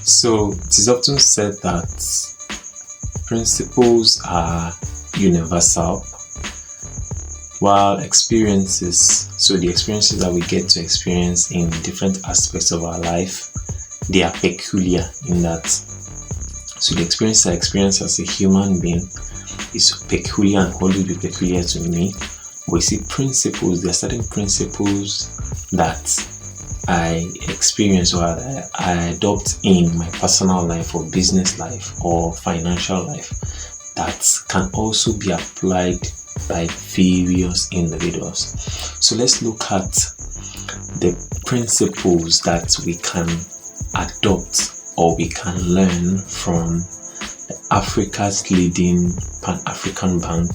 So it is often said that principles are universal, while experiences, so the experiences that we get to experience in different aspects of our life, they are peculiar in that. So the experience I experience as a human being is peculiar and wholly be peculiar to me. We see principles, there are certain principles that I experience or I adopt in my personal life or business life or financial life that can also be applied by various individuals. So let's look at the principles that we can adopt or we can learn from Africa's leading Pan-African bank,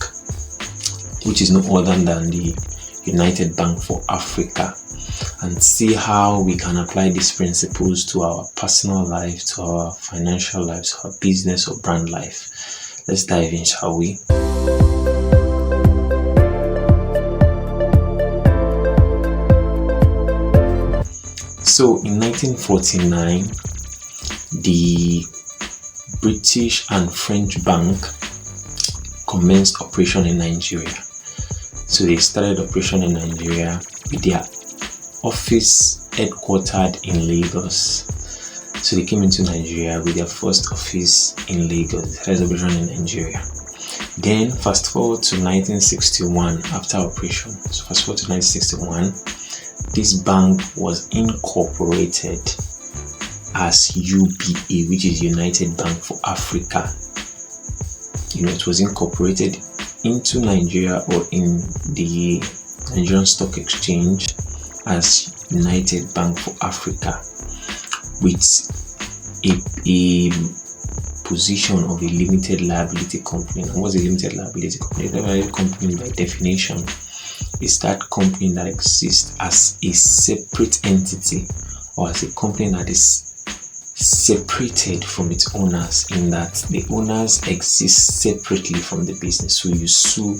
which is no other than the United Bank for Africa, and see how we can apply these principles to our personal life, to our financial lives, to our business or brand life. Let's dive in, shall we? So in 1949, the British and French bank commenced operation in Nigeria. So they started operation in Nigeria with their office headquartered in Lagos. So they came into Nigeria with their first office in Lagos, first operation in Nigeria. Then fast forward to 1961 after operation. So fast forward to 1961, this bank was incorporated as UBA, which is United Bank for Africa. It was incorporated into Nigeria or in the Nigerian Stock Exchange as United Bank for Africa, with a position of a limited liability company. And what's a limited liability company? A limited liability company, by definition, is that company that exists as a separate entity or as a company that is separated from its owners, in that the owners exist separately from the business. So you sue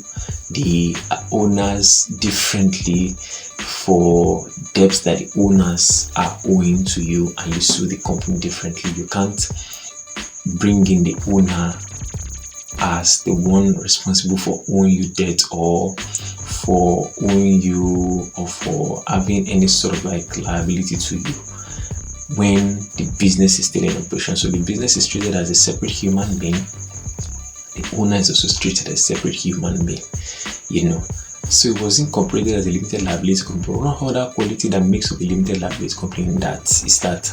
the owners differently for debts that the owners are owing to you, and you sue the company differently. You can't bring in the owner as the one responsible for owing you debt or for owing you or for having any sort of liability to you when the business is still in operation. So the business is treated as a separate human being. The owner is also treated as a separate human being, So it was incorporated as a limited liability company. One other quality that makes up a limited liability company is that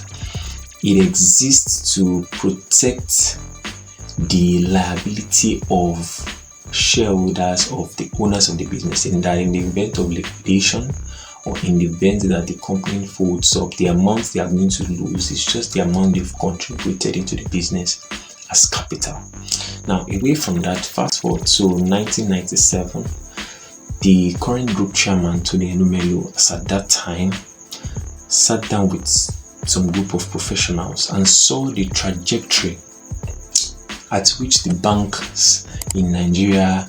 it exists to protect the liability of shareholders, of the owners of the business, in that in the event of liquidation or in the event that the company folds up, the amount they are going to lose is just the amount they've contributed into the business as capital. Now, away from that, fast forward to 1997, the current group chairman, Tony Elumelu, at that time sat down with some group of professionals and saw the trajectory at which the banks in Nigeria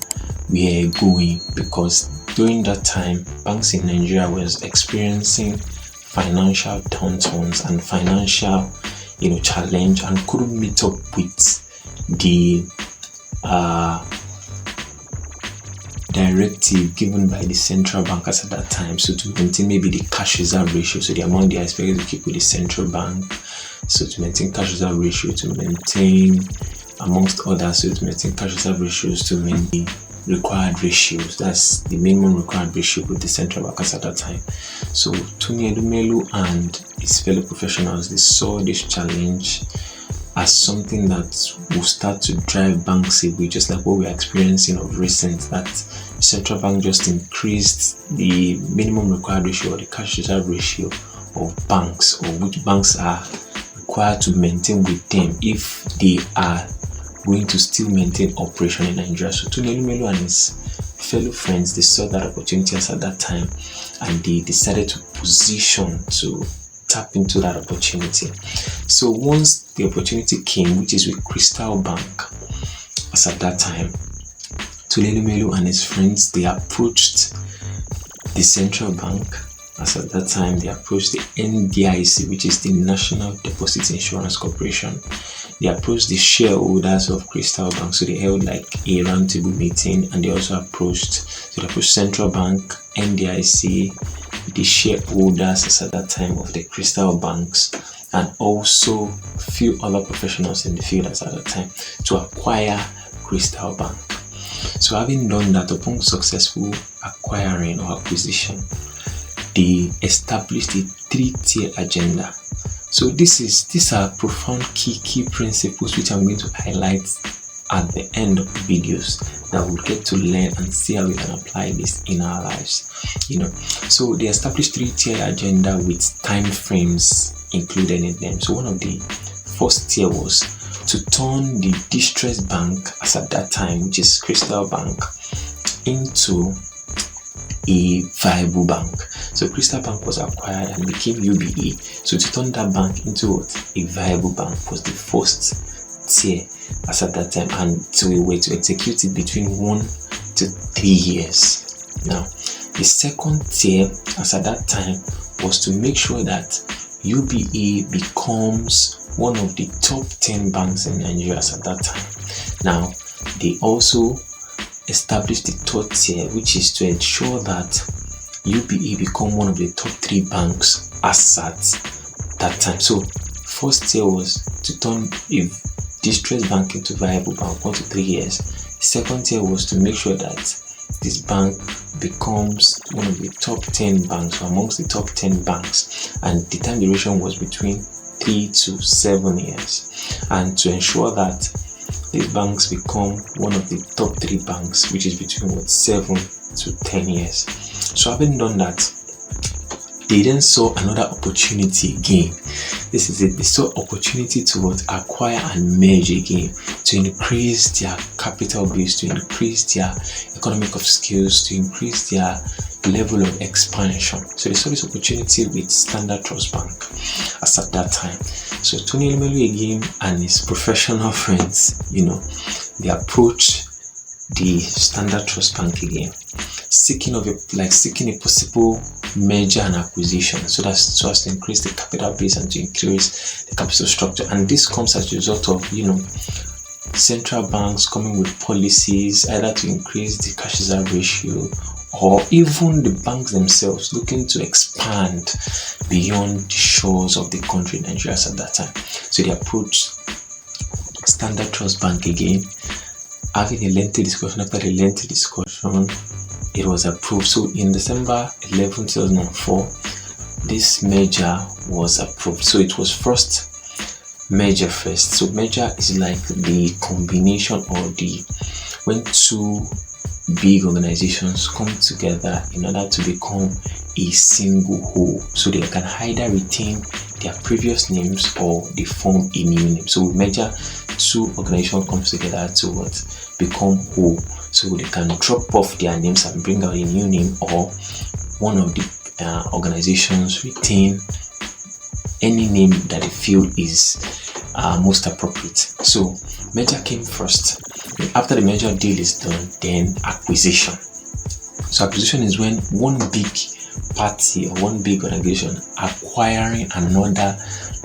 were going, because during that time, banks in Nigeria was experiencing financial downturns and financial, challenge, and couldn't meet up with the directive given by the central bankers at that time. So to maintain maybe the cash reserve ratio, so the amount they are expected to keep with the central bank, so to maintain cash reserve ratio, to maintain, amongst others, so to maintain cash reserve ratios, to maintain required ratios. That's the minimum required ratio with the central bankers at that time. So Tony Elumelu and his fellow professionals, they saw this challenge as something that will start to drive banks away, just like what we're experiencing of recent, that the central bank just increased the minimum required ratio or the cash reserve ratio of banks, or which banks are required to maintain with them if they are going to still maintain operation in Nigeria. So Tony Elumelu and his fellow friends, they saw that opportunity at that time, and they decided to position to tap into that opportunity. So once the opportunity came, which is with Crystal Bank, as at that time, Tony Elumelu and his friends, they approached the central bank As at that time, they approached the NDIC, which is the National Deposit Insurance Corporation. They approached the shareholders of Crystal Bank, so they held like a roundtable meeting, and they also approached Central Bank, NDIC, the shareholders as at that time of the Crystal Banks, and also a few other professionals in the field as at that time to acquire Crystal Bank. So having done that, upon successful acquiring or acquisition, they established a 3-tier agenda. So these are profound key principles which I'm going to highlight at the end of the videos that we'll get to learn and see how we can apply this in our lives. So they established 3-tier agenda with time frames included in them. So one of the first tier was to turn the distressed bank as at that time, which is Crystal Bank, into a viable bank. So Crystal Bank was acquired and became UBE. So to turn that bank into a viable bank was the first tier as at that time, and so we were to execute it between 1 to 3 years. Now, the second tier as at that time was to make sure that UBE becomes one of the top 10 banks in Nigeria as at that time. Now, they also established the third tier, which is to ensure that UBE become one of the top 3 banks as at that time. So first tier was to turn a distressed bank into viable bank, 1 to 3 years. Second tier was to make sure that this bank becomes one of the top 10 banks, or amongst the top 10 banks, and the time duration was between 3 to 7 years, and to ensure that these banks become one of the top 3 banks, which is between 7 to 10 years. So having done that, they then saw another opportunity again. This is it. They saw opportunity to acquire and merge again, to increase their capital base, to increase their economic of skills, to increase their level of expansion. So they saw this opportunity with Standard Trust Bank as at that time. So Tony Elumelu again and his professional friends, they approached the Standard Trust Bank again, seeking a possible merger and acquisition, so as to increase the capital base and to increase the capital structure. And this comes as a result of central banks coming with policies either to increase the cash reserve ratio, or even the banks themselves looking to expand beyond the shores of the country Nigeria at that time. So they approached Standard Trust Bank again, having a lengthy discussion. After the lengthy discussion, it was approved. So in December 11, 2004, this merger was approved. So it was first merger first. So merger is like the combination or when two big organizations come together in order to become a single whole. So they can either retain their previous names or they form a new name. So with merger, two organizations come together to become whole. So they can drop off their names and bring out a new name, or one of the organizations retain any name that they feel is most appropriate. So merger came first. After the merger deal is done, then acquisition. So acquisition is when one big party or one big organization acquiring another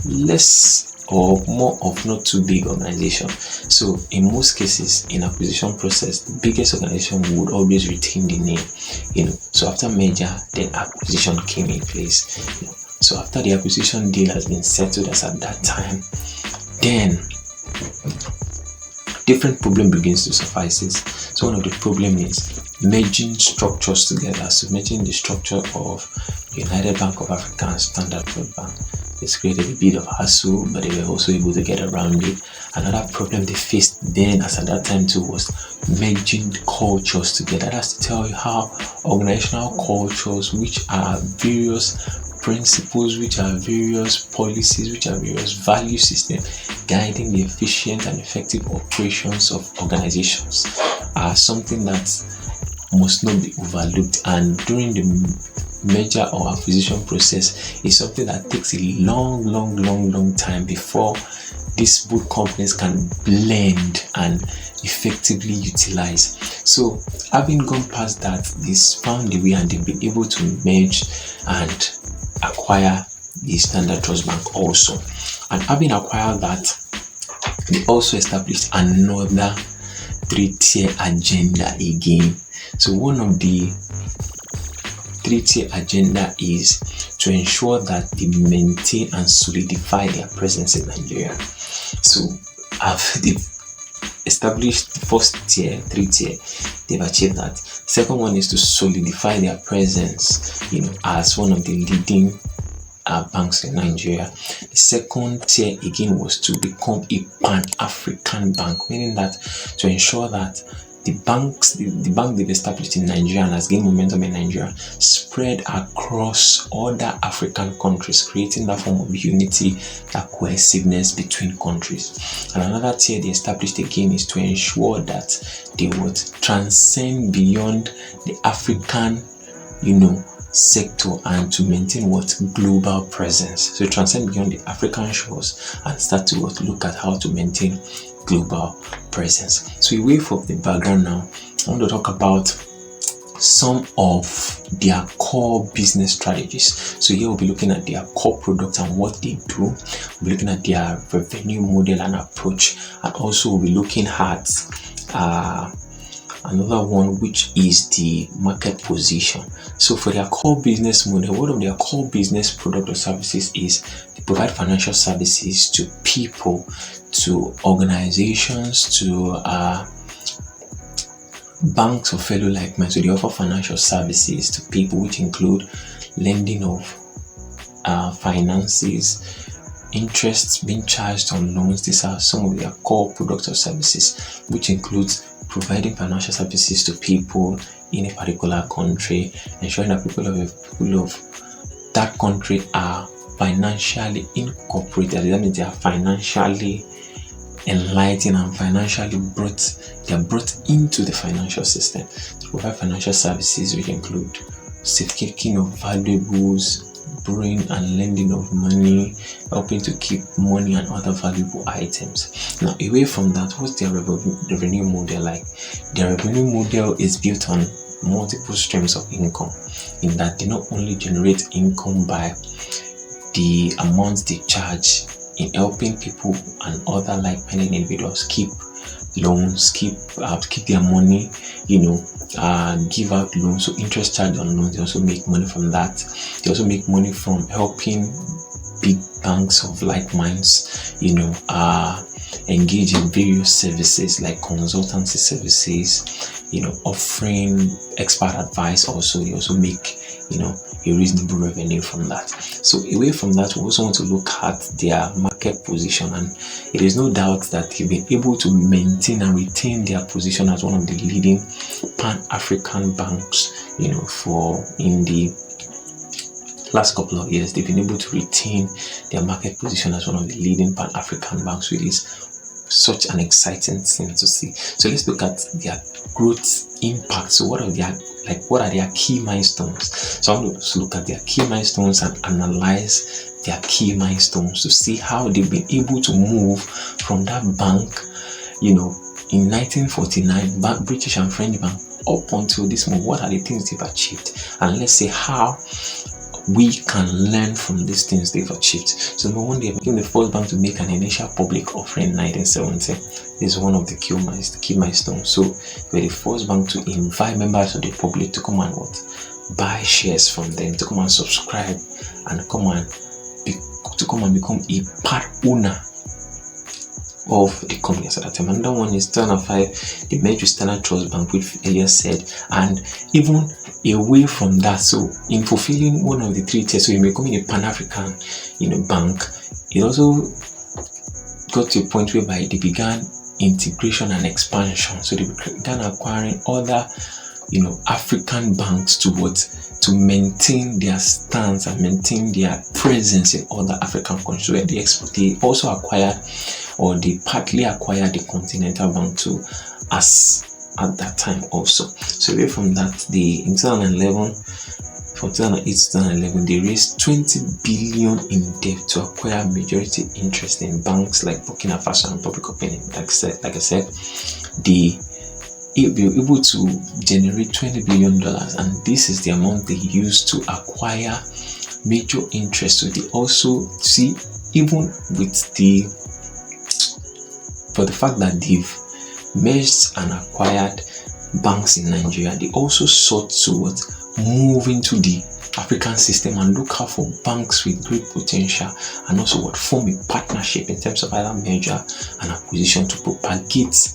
less or more of not too big organization. So in most cases in acquisition process, the biggest organization would always retain the name. So after merger, then acquisition came in place. So after the acquisition deal has been settled as at that time, then different problem begins to surface. So one of the problem is merging structures together. So merging the structure of United Bank of Africa and Standard Trust Bank. It's created a bit of hassle, but they were also able to get around it. Another problem they faced then as at that time too was merging cultures together. That's to tell you how organizational cultures, which are various principles, which are various policies, which are various value systems guiding the efficient and effective operations of organizations, are something that must not be overlooked. And during the merger or acquisition process is something that takes a long time before these both companies can blend and effectively utilize. So having gone past that, they found a way and they've been able to merge and acquire the Standard Trust Bank also. And having acquired that, they also established another 3-tier agenda again. So one of the 3-tier agenda is to ensure that they maintain and solidify their presence in Nigeria. So they've established the first tier, 3-tier, they've achieved that. Second one is to solidify their presence, as one of the leading banks in Nigeria. The second tier again was to become a pan-African bank, meaning that to ensure that the bank they've established in Nigeria and has gained momentum in Nigeria spread across other African countries, creating that form of unity, that cohesiveness between countries. And another tier they established again is to ensure that they would transcend beyond the African, sector and to maintain global presence. So transcend beyond the African shores and start to look at how to maintain global presence. So away from the background now, I want to talk about some of their core business strategies. So here we'll be looking at their core products and what they do. We'll be looking at their revenue model and approach, and also we'll be looking at another one, which is the market position. So for their core business model, one of their core business product or services is they provide financial services to people, to organizations, to banks or fellow like mine. So they offer financial services to people, which include lending of finances, interests being charged on loans. These are some of their core products or services, which includes providing financial services to people in a particular country, ensuring that people of that country are financially incorporated. That means they are financially enlightened and financially brought into the financial system. To provide financial services, which include safekeeping of valuables, borrowing and lending of money, helping to keep money and other valuable items. Now, away from that, what's their revenue model like? Their revenue model is built on multiple streams of income, in that they not only generate income by the amounts they charge in helping people and other like-minded individuals keep loans, keep their money, give out loans, so interest charge on loans. They also make money from that. They also make money from helping big banks of like minds, engage in various services like consultancy services, offering expert advice. Also, they also make, a reasonable revenue from that. So away from that, we also want to look at their market position, and it is no doubt that they've been able to maintain and retain their position as one of the leading pan-African banks, for in the last couple of years. They've been able to retain their market position as one of the leading pan-African banks, which is such an exciting thing to see. So let's look at their growth impact. So what are their key milestones? So I want to look at their key milestones and analyze their key milestones to see how they've been able to move from that bank, in 1949, British and French bank, up until this moment. What are the things they've achieved? And let's see how we can learn from these things they've achieved. So number one, they became the first bank to make an initial public offering in 1970. This is one of the key milestones. So we're the first bank to invite members of the public to come and buy shares from them, to come and subscribe, and come and become a part owner of the company at that time. Another one is 2005, they merged with Standard Trust Bank, which earlier said, and even away from that, so in fulfilling one of the 3 tiers, so in becoming a Pan-African, bank, it also got to a point whereby they began integration and expansion. So they began acquiring other, African banks to maintain their stance and maintain their presence in other African countries. So they also acquired, or they partly acquired, the Continental Bank too, as at that time also. So away from that, in 2011, from 2008 to 2011, they raised 20 billion in debt to acquire majority interest in banks like Burkina Faso and Republic of Benin. Like I said, they were able to generate $20 billion, and this is the amount they used to acquire major interest. So they also see, even with for the fact that they've merged and acquired banks in Nigeria, they also sought to move into the African system and look out for banks with great potential, and also form a partnership in terms of either merger and acquisition to propagate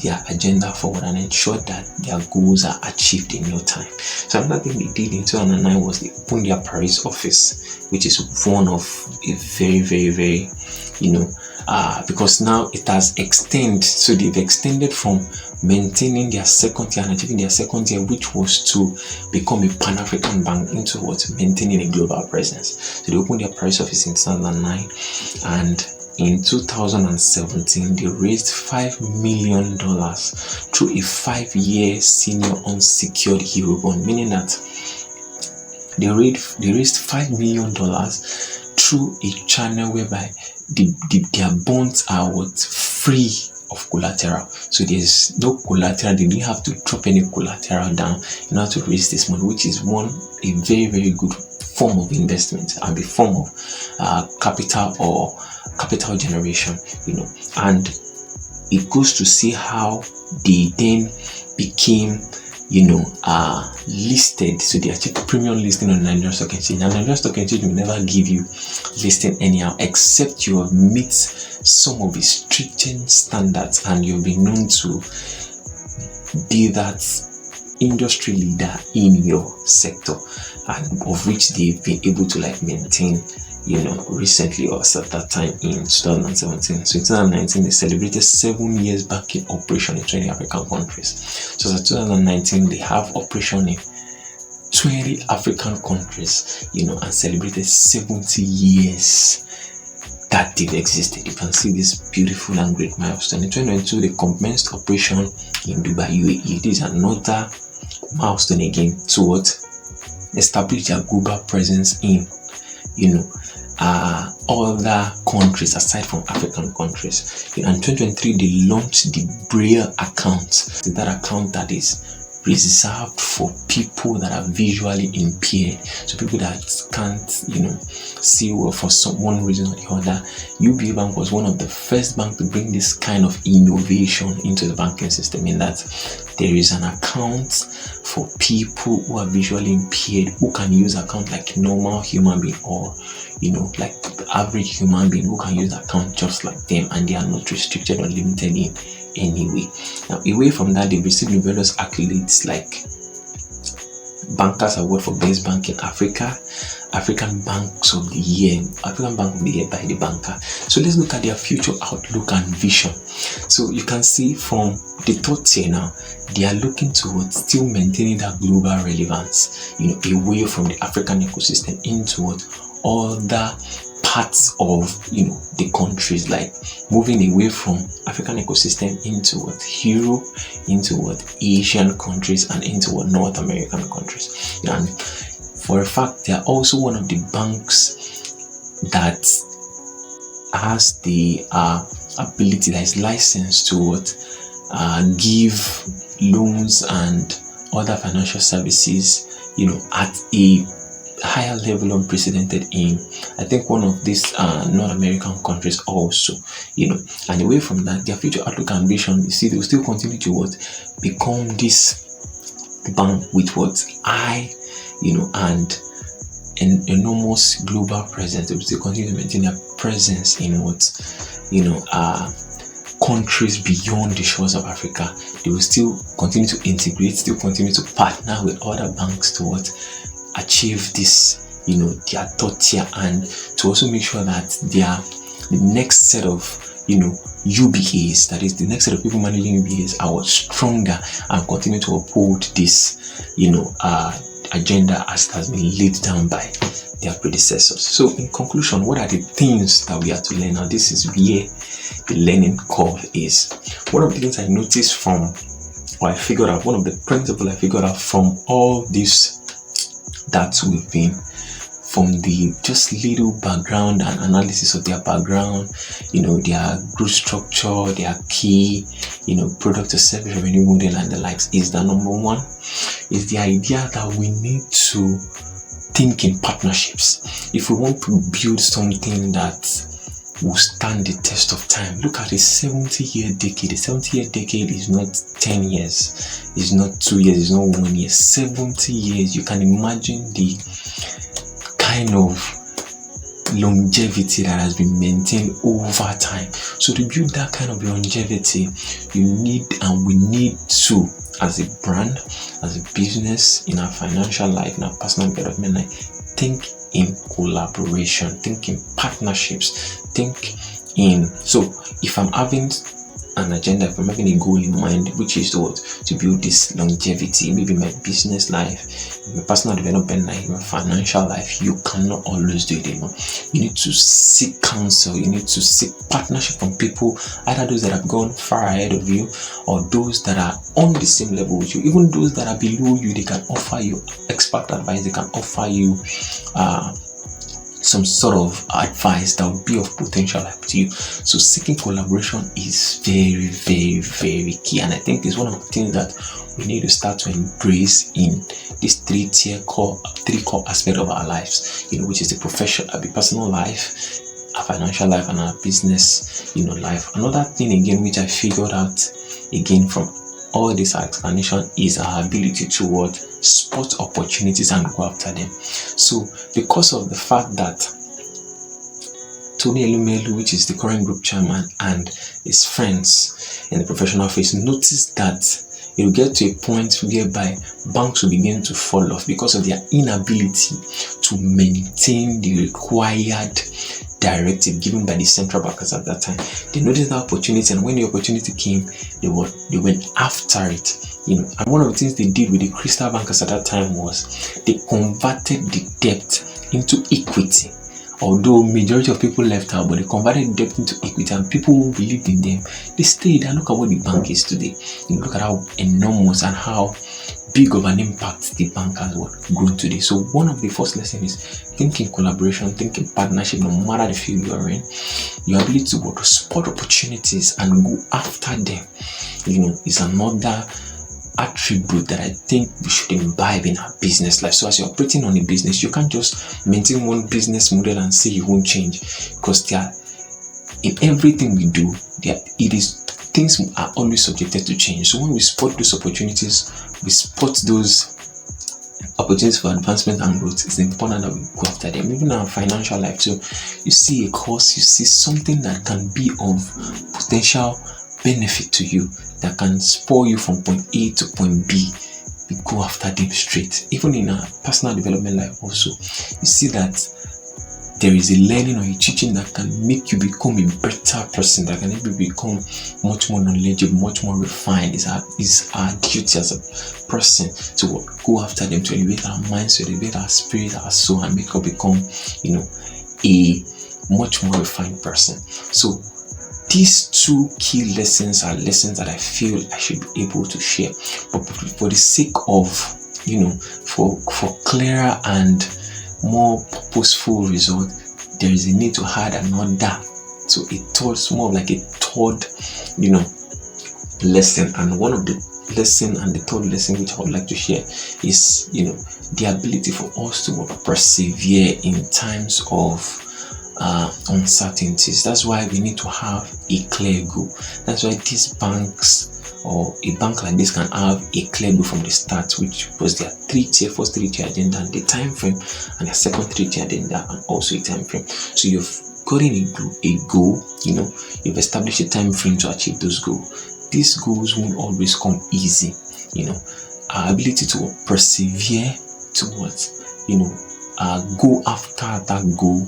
their agenda forward and ensure that their goals are achieved in no time. So another thing they did in 2009 was they opened their Paris office, which is one of a very, very, very, because now it has extended. So they've extended from maintaining their second year and achieving their second year, which was to become a Pan-African bank, into maintaining a global presence. So they opened their Paris office in 2009, and in 2017 they raised $5 million through a 5-year senior unsecured Eurobond, meaning that they raised $5 million through a channel whereby their bonds are free of collateral. So there's no collateral. They didn't have to drop any collateral down in order to raise this money, which is a very, very good form of investment and a form of capital generation, and it goes to see how they then became listed. So they achieved premium listing on Nigerian Stock Exchange. And Nigerian Stock Exchange will never give you listing anyhow, except you have met some of the stringent standards and you've been known to be that industry leader in your sector, and of which they've been able to maintain recently, or at that time in 2017. So in 2019 they celebrated 7 years banking operation in 20 African countries. So in 2019 they have operation in 20 African countries, and celebrated 70 years that they've existed. You can see this beautiful and great milestone. In 2022 they commenced operation in Dubai, UAE. This is another milestone again to establish their global presence in other countries aside from African countries. In 2023 they launched the Braille account, that account that is reserved for people that are visually impaired, so people that can't see well for one reason or the other. UBA Bank was one of the first banks to bring this kind of innovation into the banking system, in that there is an account for people who are visually impaired, who can use account like normal human being, or like the average human being who can use account just like them, and they are not restricted or limited in any way. Now, away from that, they've received various accolades like Bankers Award for Best Bank in Africa, African Bank of the Year by the Banker. So let's look at their future outlook and vision. So you can see from the third tier now, they are looking towards still maintaining that global relevance, away from the African ecosystem into other parts of the countries, like moving away from African ecosystem into Europe, into Asian countries, and into North American countries. And for a fact, they are also one of the banks that has the ability, that is licensed to give loans and other financial services at a higher level unprecedented in, I think, one of these North American countries also, and away from that, their future outlook and vision, you see, they will still continue to become this bank with and an enormous global presence. They will still continue to maintain their presence in countries beyond the shores of Africa. They will still continue to integrate, still continue to partner with other banks to achieve this, their third tier, and to also make sure that the next set of UBAs, that is the next set of people managing UBAs, are stronger and continue to uphold this agenda as it has been laid down by their predecessors. So in conclusion, what are the things that we are to learn? Now, this is where the learning curve is. One of the things I noticed one of the principles I figured out from all these that we've been, from the just little background and analysis of their background, their growth structure, their key, product to service revenue model and the likes, is that number one is the idea that we need to think in partnerships. If we want to build something that will stand the test of time, look at a 70-year decade. A 70-year decade is not 10 years, it's not 2 years, it's not 1 year, 70 years. You can imagine the kind of longevity that has been maintained over time. So to build that kind of longevity, we need to, as a brand, as a business, in our financial life, in our personal development life, think in collaboration, think in partnerships, so if I'm having an agenda, if I'm having a goal in mind, which is to build this longevity, maybe my business life, my personal development life, my financial life, you cannot always do it alone. You need to seek counsel, you need to seek partnership from people, either those that have gone far ahead of you or those that are on the same level with you. Even those that are below you, they can offer you expert advice, they can offer you some sort of advice that would be of potential help to you. So seeking collaboration is very, very, very key, and I think it's one of the things that we need to start to embrace in this three core aspect of our lives, which is the personal life, our financial life, and our business, life. Another thing again, which I figured out again from all this explanation, is our ability to spot opportunities and go after them. So because of the fact that Tony Elumelu, which is the current group chairman, and his friends in the professional phase, noticed that it will get to a point whereby banks will begin to fall off because of their inability to maintain the required directive given by the central bankers at that time. They noticed the opportunity, and when the opportunity came, they went after it. And one of the things they did with the crystal bankers at that time was they converted the debt into equity. Although majority of people left out, but they converted debt into equity, and people who believed in them, they stayed. And look at what the bank is today. Look at how enormous and how big of an impact the bank has grown today. So one of the first lessons is think in collaboration, think in partnership, no matter the field you are in. Your ability to spot opportunities and go after them, is another attribute that I think we should imbibe in our business life. So as you're operating on a business, you can't just maintain one business model and say you won't change, because in everything we do, things are always subjected to change. So when we spot those opportunities, we spot those opportunities for advancement and growth, it's important that we go after them. Even in our financial life too, you see a course, you see something that can be of potential benefit to you, that can spur you from point A to point B, we go after them straight. Even in our personal development life also, you see that there is a learning or a teaching that can make you become a better person, that can make you become much more knowledgeable, much more refined. It's our duty as a person to go after them, to elevate our minds, to elevate our spirit, our soul, and make us become, a much more refined person. So these two key lessons are lessons that I feel I should be able to share. But for the sake of, for clearer and more purposeful result, there is a need to add another. So more of like a third, lesson. And one of the lesson and the third lesson which I would like to share is, the ability for us to persevere in times of uncertainties. That's why we need to have a clear goal. That's why these banks, or a bank like this, can have a clear goal from the start, which was their first 3-tier agenda, and the time frame, and their second 3-tier agenda, and also a time frame. So you've gotten a goal, you've established a time frame to achieve those goals. These goals won't always come easy. Our ability to persevere towards, go after that goal,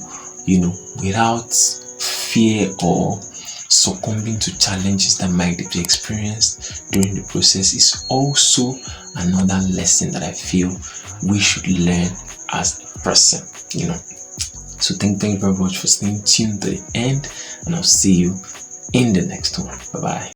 without fear or succumbing to challenges that might be experienced during the process, is also another lesson that I feel we should learn as a person. So thank you very much for staying tuned to the end, and I'll see you in the next one. Bye bye.